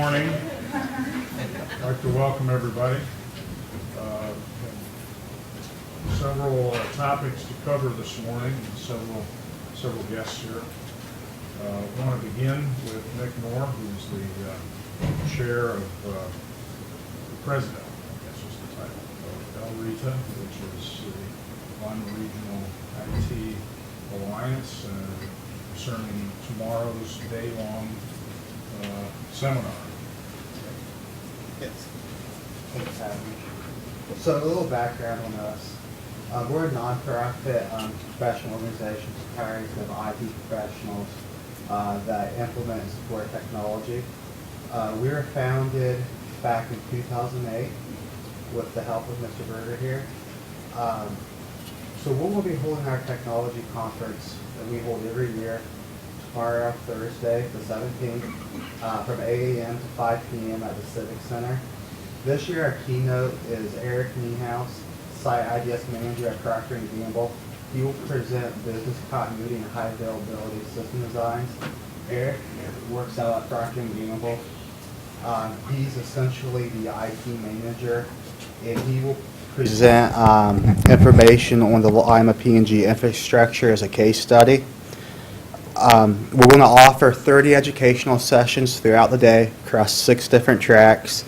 morning. I'd like to welcome everybody. Several topics to cover this morning, and several guests here. I want to begin with Nick Moore, who's the chair of the president, I guess is the title, of El-RITA, which is the Lima Regional IT Alliance, concerning tomorrow's day-long seminar. Yes. Thanks for having me. So a little background on us. We're a non-profit professional organization comprised of IT professionals that implement and support technology. We were founded back in 2008 with the help of Mr. Berger here. So we'll be holding our technology conference that we hold every year tomorrow, Thursday, the 17th, from 8 a.m. to 5 p.m. at the Civic Center. This year our keynote is Eric Niehaus, Site IDS Manager at Procter & Gamble. He will present business continuity and high availability system designs. Eric works out at Procter & Gamble. He's essentially the IT manager, and he will present information on the Lima P&G infrastructure as a case study. We're going to offer 30 educational sessions throughout the day across 6 different tracks.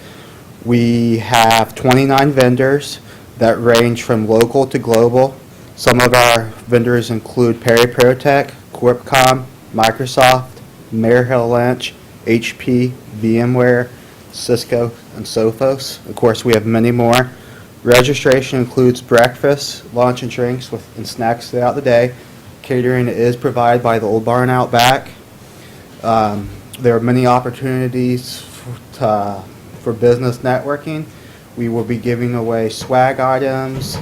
We have 29 vendors that range from local to global. Some of our vendors include Perry ProTech, Corpcom, Microsoft, Mayor Hill Lynch, HP, VMware, Cisco, and Sophos. Of course, we have many more. Registration includes breakfast, lunch, and drinks and snacks throughout the day. Catering is provided by the Old Barn out back. There are many opportunities for business networking. We will be giving away swag items.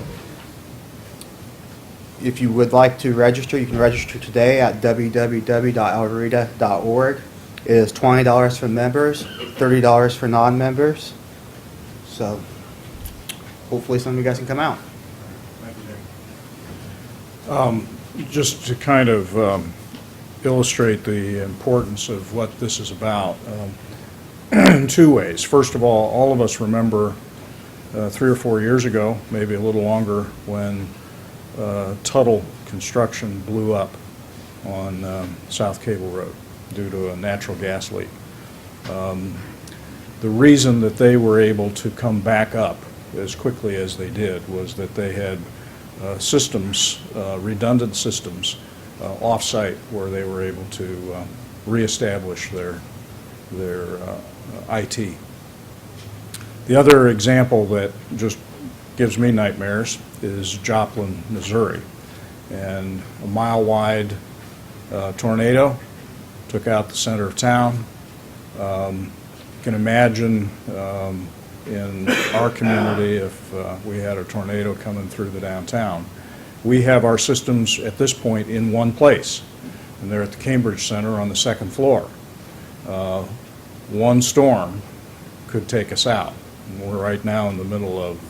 If you would like to register, you can register today at www.elrita.org. It is $20 for members, $30 for non-members. So hopefully some of you guys can come out. Thank you, Nick. Just to kind of illustrate the importance of what this is about, in 2 ways. First of all of us remember 3 or 4 years ago, maybe a little longer, when Tuttle construction blew up on South Cable Road due to a natural gas leak. The reason that they were able to come back up as quickly as they did was that they had systems, redundant systems, off-site where they were able to reestablish their IT. The other example that just gives me nightmares is Joplin, Missouri, and a mile-wide tornado took out the center of town. You can imagine in our community if we had a tornado coming through the downtown. We have our systems at this point in one place, and they're at the Cambridge Center on the 2nd floor. One storm could take us out. And we're right now in the middle of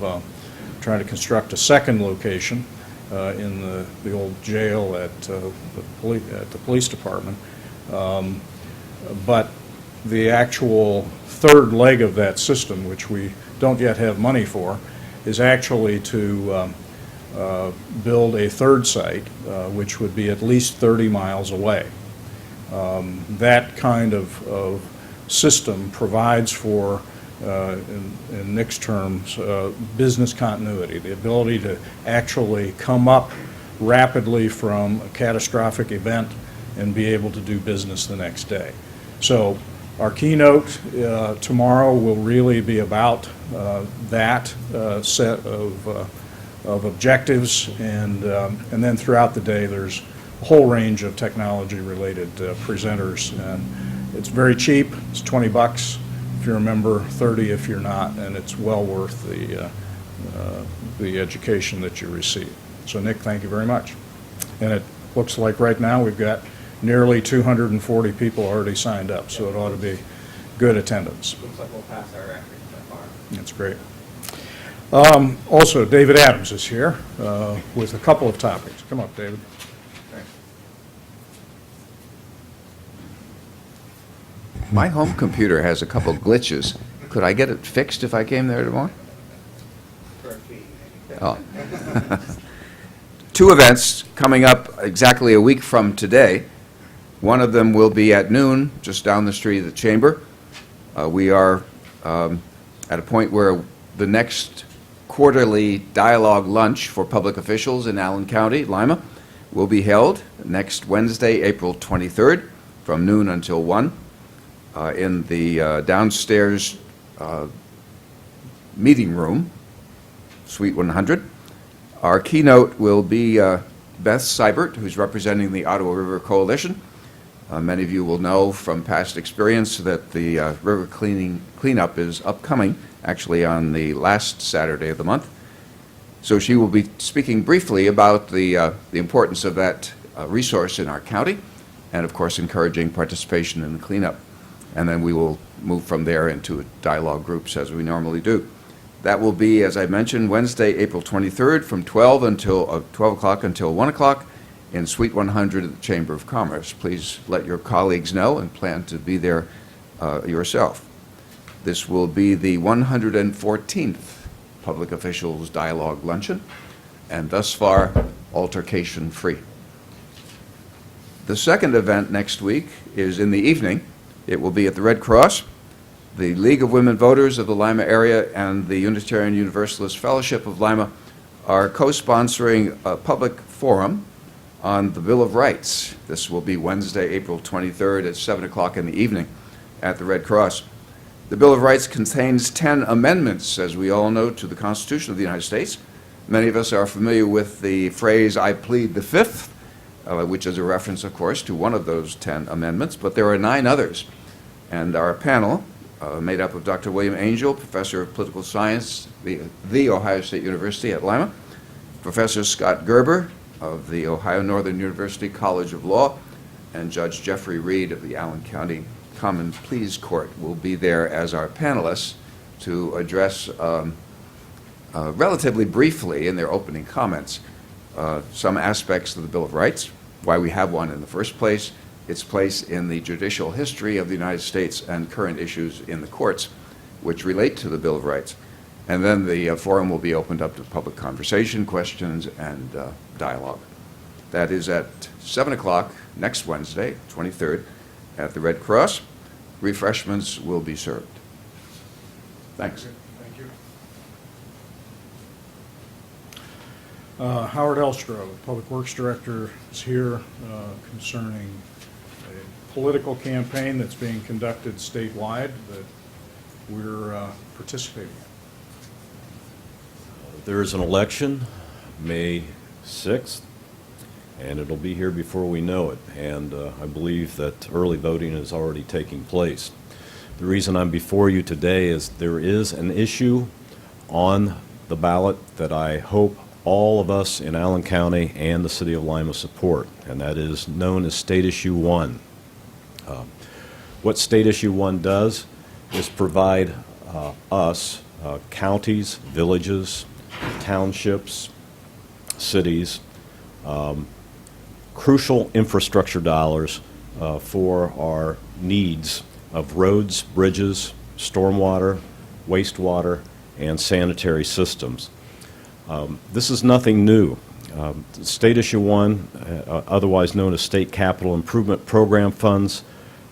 trying to construct a second location in the old jail at the police department. But the actual third leg of that system, which we don't yet have money for, is actually to build a third site, which would be at least 30 miles away. That kind of system provides for, in Nick's terms, business continuity, the ability to actually come up rapidly from a catastrophic event and be able to do business the next day. So our keynote tomorrow will really be about that set of objectives, and then throughout the day there's a whole range of technology-related presenters, and it's very cheap. It's $20 if you're a member, 30 if you're not, and it's well worth the education that you receive. So Nick, thank you very much. And it looks like right now we've got nearly 240 people already signed up, so it ought to be good attendance. Looks like we'll pass our record so far. That's great. Also, David Adams is here with a couple of topics. Come up, David. Thanks. My home computer has a couple glitches. Could I get it fixed if I came there tomorrow? For a fee, maybe. Oh. Two events coming up exactly a week from today. One of them will be at noon, just down the street of the Chamber. We are at a point where the next quarterly dialogue lunch for public officials in Allen County, Lima, will be held next Wednesday, April 23rd, from noon until 1, in the downstairs meeting room, Suite 100. Our keynote will be Beth Seibert, who's representing the Ottawa River Coalition. Many of you will know from past experience that the river cleanup is upcoming, actually on the last Saturday of the month. So she will be speaking briefly about the importance of that resource in our county, and of course encouraging participation in the cleanup. And then we will move from there into dialogue groups as we normally do. That will be, as I mentioned, Wednesday, April 23rd from 12 o'clock until 1 o'clock in Suite 100 at the Chamber of Commerce. Please let your colleagues know and plan to be there yourself. This will be the 114th Public Officials Dialogue Luncheon, and thus far, altercation-free. The second event next week is in the evening. It will be at the Red Cross. The League of Women Voters of the Lima area and the Unitarian Universalist Fellowship of Lima are co-sponsoring a public forum on the Bill of Rights. This will be Wednesday, April 23rd at 7 o'clock in the evening at the Red Cross. The Bill of Rights contains 10 amendments, as we all know, to the Constitution of the United States. Many of us are familiar with the phrase, "I plead the Fifth," which is a reference, of course, to one of those 10 amendments, but there are 9 others. And our panel, made up of Dr. William Angel, Professor of Political Science, the Ohio State University at Lima, Professor Scott Gerber of the Ohio Northern University College of Law, and Judge Jeffrey Reed of the Allen County Common Pleas Court will be there as our panelists to address relatively briefly in their opening comments some aspects of the Bill of Rights, why we have one in the first place, its place in the judicial history of the United States, and current issues in the courts which relate to the Bill of Rights. And then the forum will be opened up to public conversation, questions, and dialogue. That is at 7 o'clock next Wednesday, 23rd, at the Red Cross. Refreshments will be served. Thanks. Thank you. Howard Elstro, Public Works Director, is here concerning a political campaign that's being conducted statewide that we're participating in. There is an election, May 6th, and it'll be here before we know it. And I believe that early voting is already taking place. The reason I'm before you today is there is an issue on the ballot that I hope all of us in Allen County and the City of Lima support, and that is known as State Issue 1. What State Issue 1 does is provide us, counties, villages, townships, cities, crucial infrastructure dollars for our needs of roads, bridges, stormwater, wastewater, and sanitary systems. This is nothing new. State Issue 1, otherwise known as State Capital Improvement Program funds,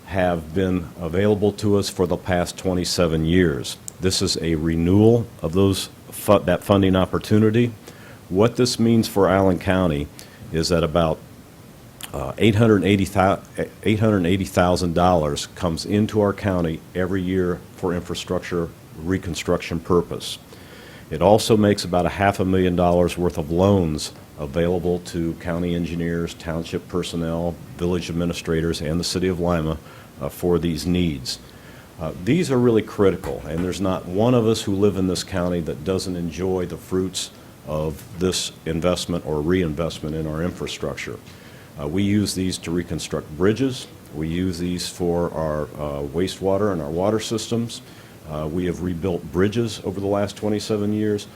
have been available to us for the past 27 years. This is a renewal of that funding opportunity. What this means for Allen County is that about $880,000 comes into our county every year for infrastructure reconstruction purpose. It also makes about $500,000 worth of loans available to county engineers, township personnel, village administrators, and the City of Lima for these needs. These are really critical, and there's not one of us who live in this county that doesn't enjoy the fruits of this investment or reinvestment in our infrastructure. We use these to reconstruct bridges. We use these for our wastewater and our water systems. We have rebuilt bridges over the last 27 years.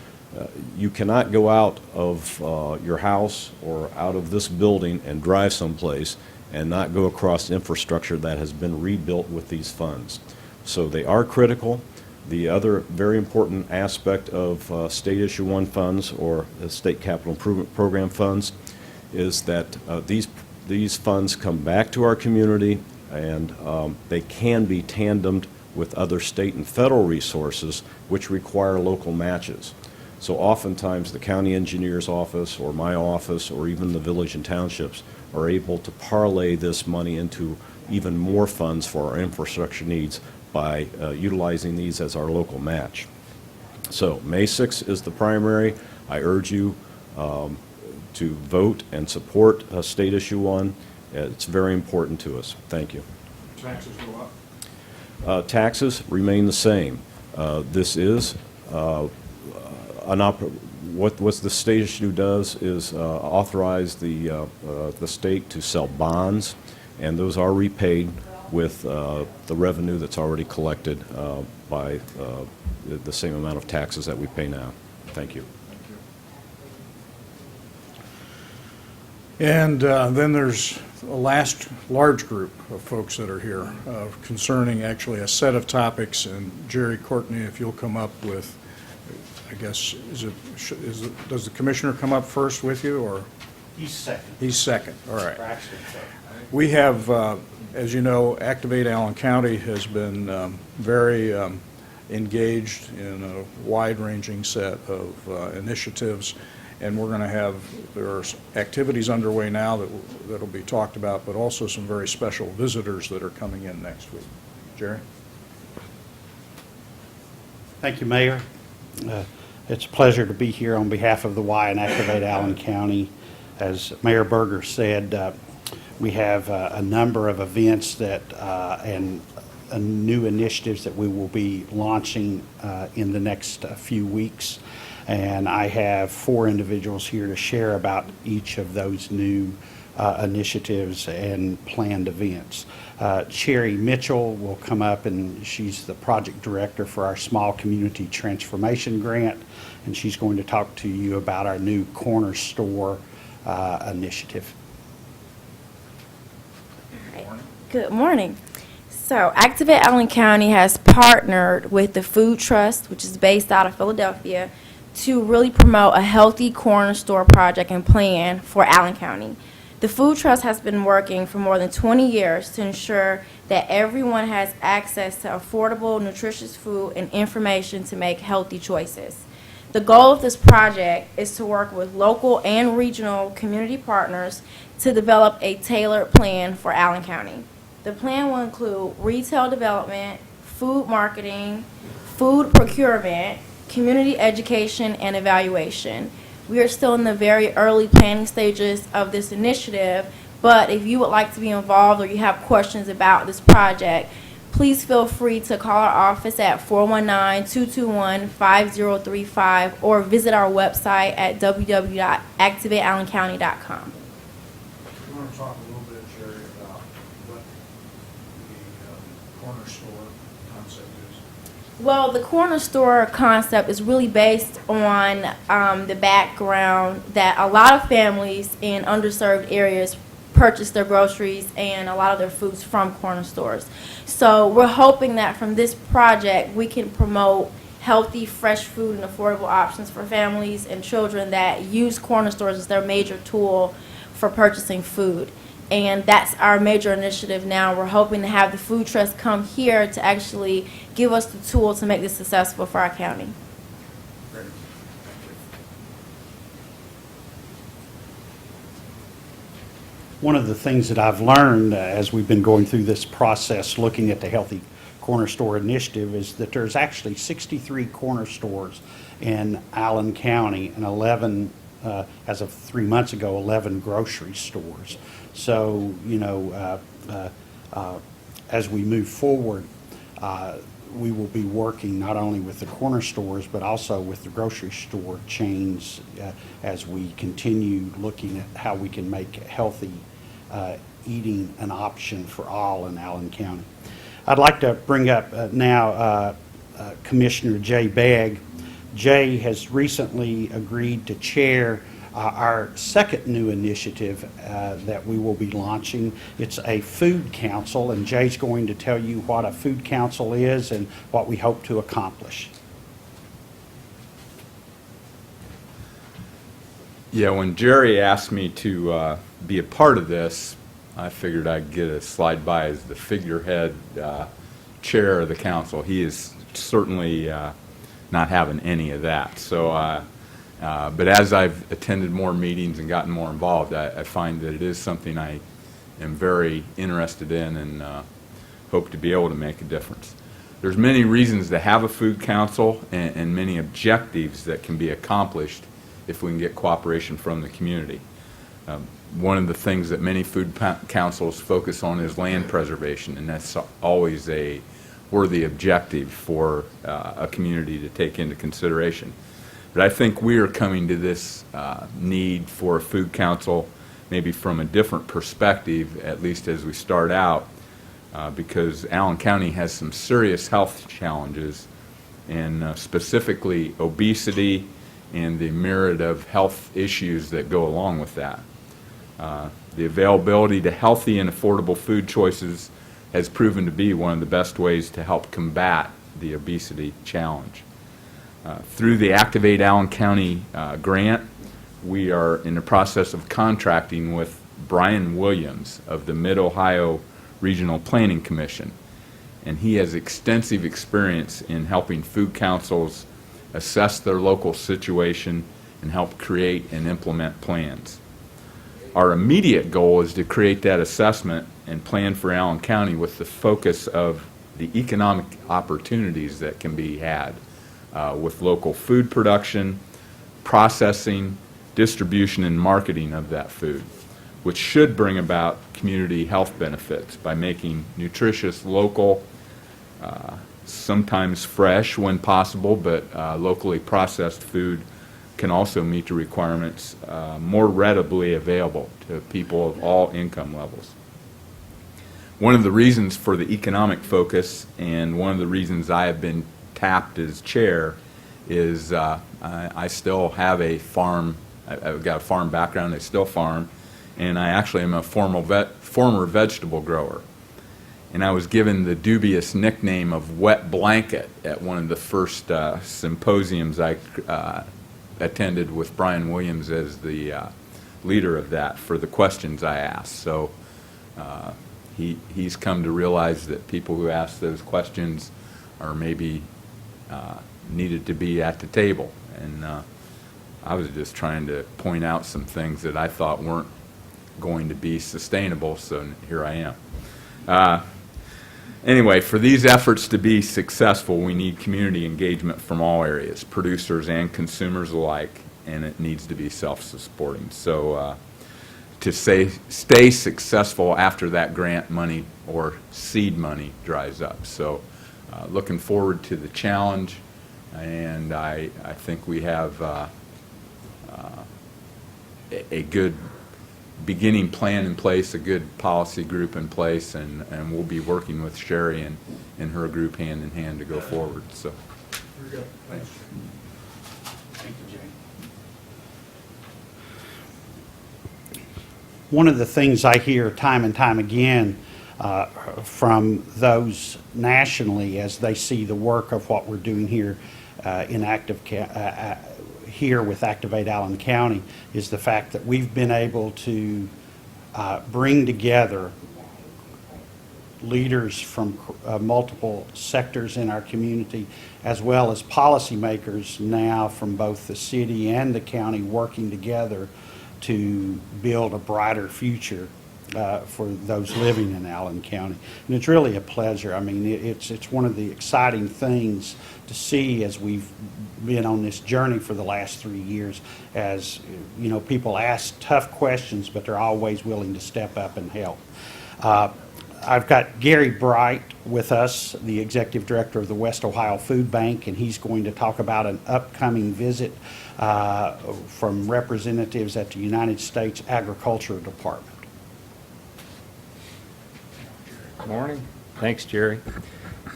You cannot go out of your house or out of this building and drive someplace and not go across infrastructure that has been rebuilt with these funds. So they are critical. The other very important aspect of State Issue 1 funds or State Capital Improvement Program funds is that these funds come back to our community, and they can be tandemed with other state and federal resources which require local matches. So oftentimes the county engineer's office or my office or even the village and townships are able to parlay this money into even more funds for our infrastructure needs by utilizing these as our local match. So May 6th is the primary. I urge you to vote and support State Issue 1. It's very important to us. Thank you. Taxes go up? Taxes remain the same. This is what the state issue does is authorize the state to sell bonds, and those are repaid with the revenue that's already collected by the same amount of taxes that we pay now. Thank you. And then there's a last large group of folks that are here concerning actually a set of topics. And Jerry Courtney, if you'll come up with, I guess, does the commissioner come up first with you, or? He's second. He's second, all right. Or actually third. We have, as you know, Activate Allen County has been very engaged in a wide-ranging set of initiatives, and we're going to have, there are activities underway now that'll be talked about, but also some very special visitors that are coming in next week. Jerry? Thank you, Mayor. It's a pleasure to be here on behalf of the Y and Activate Allen County. As Mayor Berger said, we have a number of events that and new initiatives that we will be launching in the next few weeks. And I have 4 individuals here to share about each of those new initiatives and planned events. Sherry Mitchell will come up, and she's the project director for our Small Community Transformation Grant, and she's going to talk to you about our new corner store initiative. Good morning. So Activate Allen County has partnered with the Food Trust, which is based out of Philadelphia, to really promote a healthy corner store project and plan for Allen County. The Food Trust has been working for more than 20 years to ensure that everyone has access to affordable, nutritious food and information to make healthy choices. The goal of this project is to work with local and regional community partners to develop a tailored plan for Allen County. The plan will include retail development, food marketing, food procurement, community education, and evaluation. We are still in the very early planning stages of this initiative, but if you would like to be involved or you have questions about this project, please feel free to call our office at 419-221-5035 or visit our website at www.activateallencounty.com. You want to talk a little bit, Jerry, about what the corner store concept is? Well, the corner store concept is really based on the background that a lot of families in underserved areas purchase their groceries and a lot of their foods from corner stores. So we're hoping that from this project we can promote healthy, fresh food and affordable options for families and children that use corner stores as their major tool for purchasing food. And that's our major initiative now. We're hoping to have the Food Trust come here to actually give us the tool to make this successful for our county. Great. One of the things that I've learned as we've been going through this process looking at the Healthy Corner Store Initiative is that there's actually 63 corner stores in Allen County and 11, as of 3 months ago, 11 grocery stores. So, you know, as we move forward, we will be working not only with the corner stores but also with the grocery store chains as we continue looking at how we can make healthy eating an option for all in Allen County. I'd like to bring up now Commissioner Jay Begg. Jay has recently agreed to chair Our second new initiative that we will be launching, it's a food council, and Jay's going to tell you what a food council is and what we hope to accomplish. Yeah, when Jerry asked me to be a part of this, I figured I'd get a slide by as the figurehead chair of the council. He is certainly not having any of that. So, but as I've attended more meetings and gotten more involved, I find that it is something I am very interested in and hope to be able to make a difference. There's many reasons to have a food council and many objectives that can be accomplished if we can get cooperation from the community. One of the things that many food councils focus on is land preservation, and that's always a worthy objective for a community to take into consideration. But I think we are coming to this need for a food council maybe from a different perspective, at least as we start out, because Allen County has some serious health challenges, and specifically obesity and the myriad of health issues that go along with that. The availability to healthy and affordable food choices has proven to be one of the best ways to help combat the obesity challenge. Through the Activate Allen County grant, we are in the process of contracting with Brian Williams of the Mid-Ohio Regional Planning Commission, and he has extensive experience in helping food councils assess their local situation and help create and implement plans. Our immediate goal is to create that assessment and plan for Allen County with the focus of the economic opportunities that can be had with local food production, processing, distribution, and marketing of that food, which should bring about community health benefits by making nutritious, local, sometimes fresh when possible, but locally processed food can also meet the requirements more readily available to people of all income levels. One of the reasons for the economic focus, and one of the reasons I have been tapped as chair, is I still have a farm. I've got a farm background. I still farm, and I actually am a former vegetable grower. And I was given the dubious nickname of Wet Blanket at one of the first symposiums I attended with Brian Williams as the leader of that for the questions I asked. So he's come to realize that people who ask those questions are maybe needed to be at the table. And I was just trying to point out some things that I thought weren't going to be sustainable, so here I am. Anyway, for these efforts to be successful, we need community engagement from all areas, producers and consumers alike, and it needs to be self-supporting. So to stay successful after that grant money or seed money dries up. So looking forward to the challenge, and I think we have a good beginning plan in place, a good policy group in place, and we'll be working with Sherry and her group hand in hand to go forward. So. Thank you, Jay. One of the things I hear time and time again from those nationally as they see the work of what we're doing here here with Activate Allen County is the fact that we've been able to bring together leaders from multiple sectors in our community, as well as policymakers now from both the city and the county working together to build a brighter future for those living in Allen County. And it's really a pleasure. I mean, it's one of the exciting things to see as we've been on this journey for the last 3 years, as you know, people ask tough questions, but they're always willing to step up and help. I've got Gary Bright with us, the Executive Director of the West Ohio Food Bank, and he's going to talk about an upcoming visit from representatives at the United States Agriculture Department. Morning. Thanks, Jerry.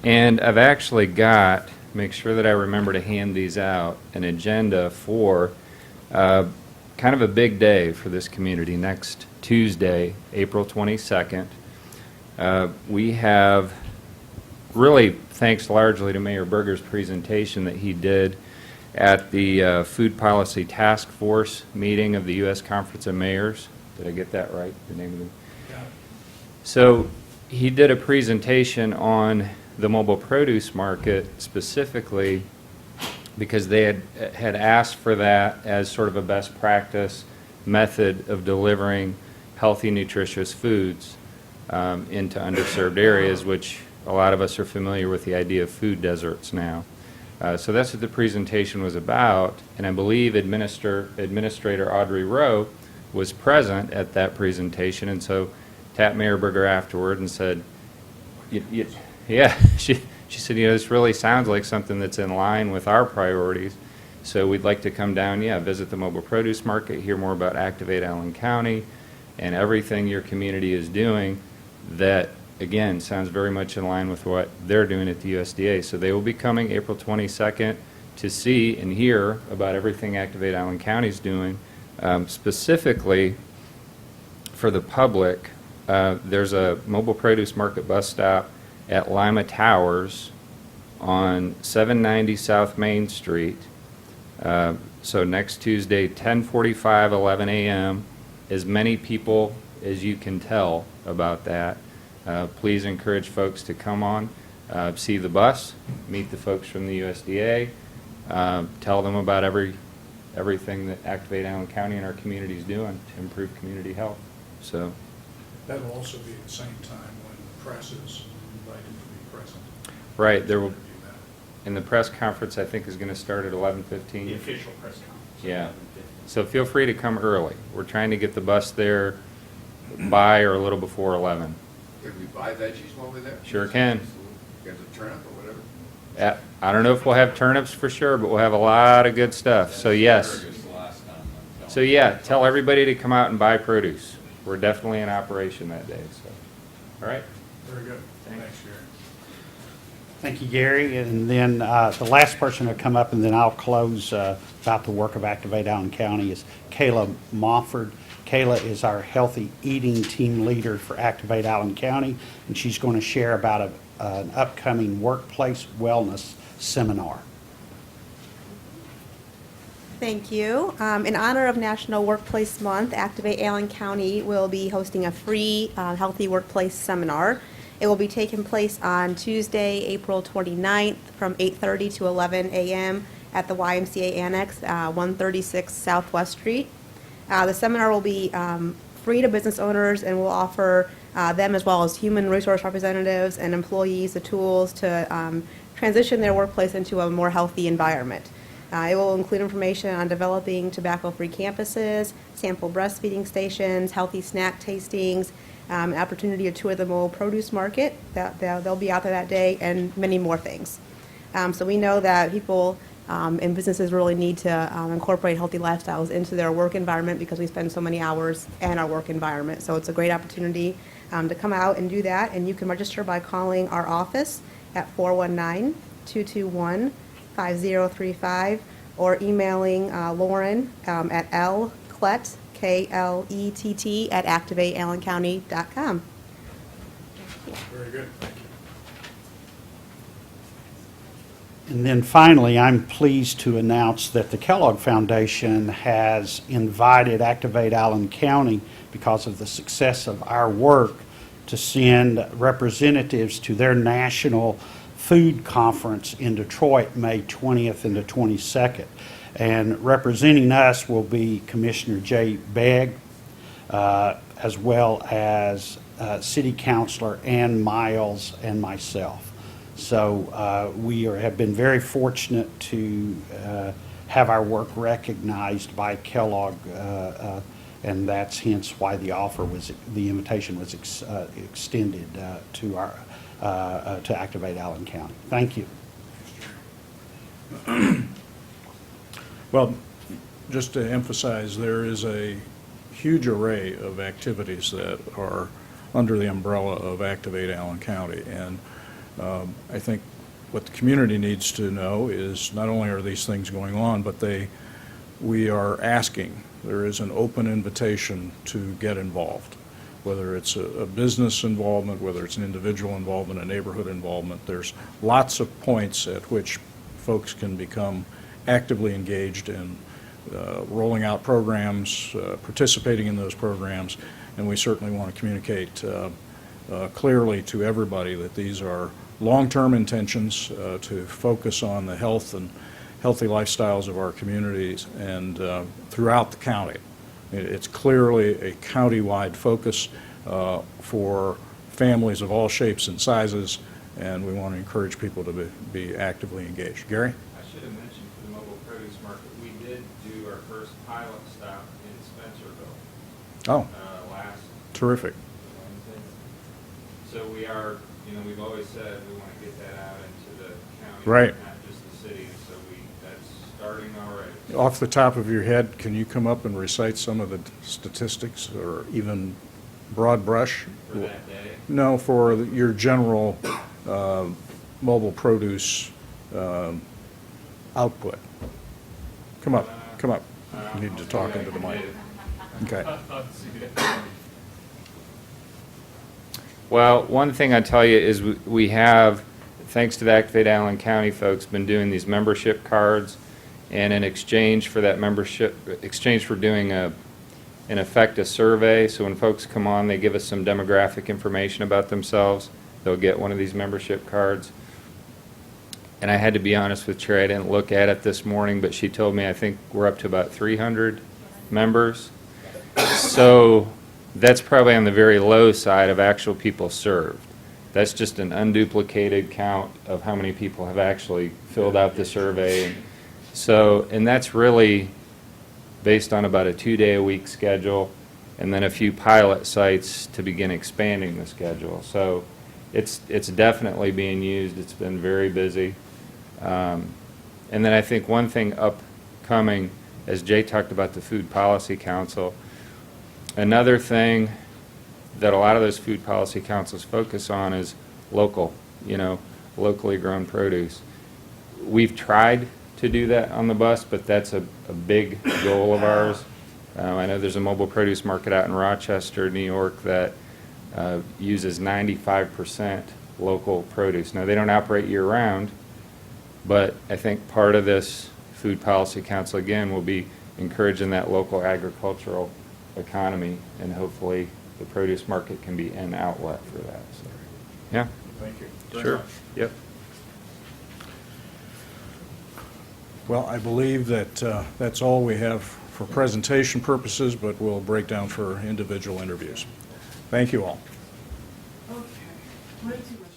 And I've actually got, make sure that I remember to hand these out, an agenda for kind of a big day for this community. Next Tuesday, April 22nd, we have, really thanks largely to Mayor Berger's presentation that he did at the Food Policy Task Force meeting of the U.S. Conference of Mayors. Did I get that right, the name of the? So he did a presentation on the mobile produce market specifically because they had asked for that as sort of a best practice method of delivering healthy, nutritious foods into underserved areas, which a lot of us are familiar with the idea of food deserts now. So that's what the presentation was about, and I believe Administrator Audrey Rowe was present at that presentation, and so tapped Mayor Berger afterward and said, yeah, she said, this really sounds like something that's in line with our priorities, so we'd like to come down, visit the mobile produce market, hear more about Activate Allen County, and everything your community is doing that, again, sounds very much in line with what they're doing at the USDA. So they will be coming April 22nd to see and hear about everything Activate Allen County is doing. Specifically for the public, there's a mobile produce market bus stop at Lima Towers on 790 South Main Street. So next Tuesday, 10:45, 11 a.m. As many people as you can tell about that. Please encourage folks to come on, see the bus, meet the folks from the USDA, tell them about everything that Activate Allen County and our community is doing to improve community health. So That will also be at the same time when the press is invited to be present. right, there will, To do that. and the press conference I think is going to start at 11:15. The official press conference. Yeah. So feel free to come early. We're trying to get the bus there by or a little before 11. Can we buy veggies while we're there? Sure can. Get a turnip or whatever? I don't know if we'll have turnips for sure, but we'll have a lot of good stuff. So yes. So yeah, tell everybody to come out and buy produce. We're definitely in operation that day. So, all right. Very good. Thanks. Thanks, Gary. Thank you, Gary. And then the last person to come up, and then I'll close about the work of Activate Allen County, is Kayla Mofford. Kayla is our healthy eating team leader for Activate Allen County, and she's going to share about an upcoming workplace wellness seminar. Thank you. In honor of National Workplace Month, Activate Allen County will be hosting a free Healthy Workplace Seminar. It will be taking place on Tuesday, April 29th from 8:30 to 11 a.m. at the YMCA Annex, 136 Southwest Street. The seminar will be free to business owners and will offer them, as well as human resource representatives and employees, the tools to transition their workplace into a more healthy environment. It will include information on developing tobacco-free campuses, sample breastfeeding stations, healthy snack tastings, an opportunity to tour the mobile produce market. They'll be out there that day, and many more things. So we know that people and businesses really need to incorporate healthy lifestyles into their work environment because we spend so many hours in our work environment. So it's a great opportunity to come out and do that, and you can register by calling our office at 419-221-5035 or emailing Lauren at lklett, K-L-E-T-T, at activateallencounty.com. Very good. Thank you. And then finally, I'm pleased to announce that the Kellogg Foundation has invited Activate Allen County, because of the success of our work, to send representatives to their national food conference in Detroit, May 20th and the 22nd. And representing us will be Commissioner Jay Begg, as well as City Councilor Ann Miles and myself. So we have been very fortunate to have our work recognized by Kellogg, and that's hence why the invitation was extended to Activate Allen County. Thank you. Well, just to emphasize, there is a huge array of activities that are under the umbrella of Activate Allen County. And I think what the community needs to know is not only are these things going on, but we are asking there is an open invitation to get involved, whether it's a business involvement, whether it's an individual involvement, a neighborhood involvement. There's lots of points at which folks can become actively engaged in rolling out programs, participating in those programs, and we certainly want to communicate clearly to everybody that these are long-term intentions to focus on the health and healthy lifestyles of our communities and throughout the county. It's clearly a county-wide focus for families of all shapes and sizes, and we want to encourage people to be actively engaged. Gary? I should have mentioned for the mobile produce market, we did do our first pilot stop in Spencerville Oh, last terrific. Wednesday. So we are, we've always said we want to get that out into the county, Right. not just the city, and so that's starting already. Off the top of your head, can you come up and recite some of the statistics or even broad brush? For that day? No, for your general mobile produce output. Come up, come up. You need to talk into the mic. Okay. Well, one thing I tell you is we have, thanks to the Activate Allen County folks, been doing these membership cards, and in exchange for that membership, exchange for doing in effect a survey, so when folks come on, they give us some demographic information about themselves, they'll get one of these membership cards. And I had to be honest with Terry, I didn't look at it this morning, but she told me I think we're up to about 300 members. So that's probably on the very low side of actual people served. That's just an unduplicated count of how many people have actually filled out the survey. So, and that's really based on about a 2-day-a-week schedule and then a few pilot sites to begin expanding the schedule. So it's definitely being used. It's been very busy. And then I think one thing upcoming, as Jay talked about the Food Policy Council, another thing that a lot of those food policy councils focus on is local, locally grown produce. We've tried to do that on the bus, but that's a big goal of ours. I know there's a mobile produce market out in Rochester, New York, that uses 95% local produce. Now, they don't operate year-round, but I think part of this Food Policy Council, again, will be encouraging that local agricultural economy, and hopefully the produce market can be an outlet for that. So, yeah. Thank you. Sure. Yep. Well, I believe that that's all we have for presentation purposes, but we'll break down for individual interviews. Thank you all. Okay, way too much.